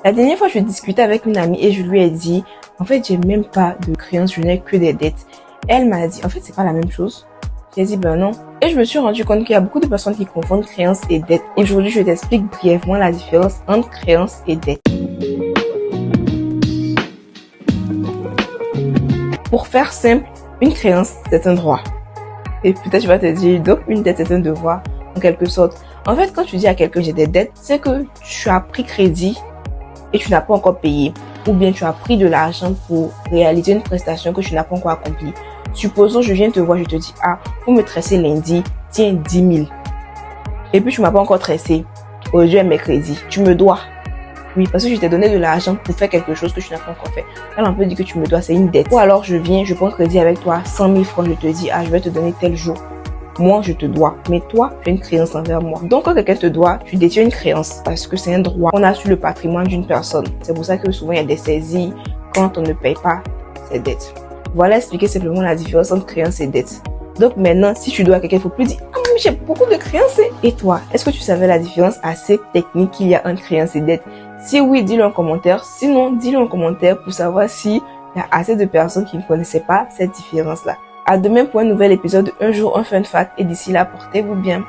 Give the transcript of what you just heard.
La dernière fois, je discutais avec une amie et je lui ai dit, en fait, j'ai même pas de créances, je n'ai que des dettes. Elle m'a dit, en fait, c'est pas la même chose. J'ai dit, ben non. Et je me suis rendu compte qu'il y a beaucoup de personnes qui confondent créances et dettes. Aujourd'hui, je t'explique brièvement la différence entre créances et dettes. Pour faire simple, une créance, c'est un droit. Et peut-être tu vas te dire, donc une dette, c'est un devoir, en quelque sorte. En fait, quand tu dis à quelqu'un, j'ai des dettes, c'est que tu as pris crédit et tu n'as pas encore payé. Ou bien tu as pris de l'argent pour réaliser une prestation que tu n'as pas encore accomplie. Supposons, je viens te voir, je te dis, ah, faut me tresser lundi, tiens 10 000. Et puis tu m'as pas encore tressé. Aujourd'hui est mercredi. Tu me dois. Oui, parce que je t'ai donné de l'argent pour faire quelque chose que tu n'as pas encore fait. Là, on peut dire que tu me dois, c'est une dette. Ou alors je viens, je prends crédit avec toi, 100 000 francs, je te dis, ah, je vais te donner tel jour. Moi, je te dois. Mais toi, tu as une créance envers moi. Donc, quand quelqu'un te doit, tu détiens une créance parce que c'est un droit. On a sur le patrimoine d'une personne. C'est pour ça que souvent, il y a des saisies quand on ne paye pas ses dettes. Voilà expliquer simplement la différence entre créance et dette. Donc maintenant, si tu dois à quelqu'un, il ne faut plus dire « Ah, mais j'ai beaucoup de créances. » Et toi, est-ce que tu savais la différence assez technique qu'il y a entre créance et dette? Si oui, dis-le en commentaire. Sinon, dis-le en commentaire pour savoir s'il y a assez de personnes qui ne connaissaient pas cette différence-là. À demain pour un nouvel épisode de Un jour un fun fact et d'ici là, portez-vous bien.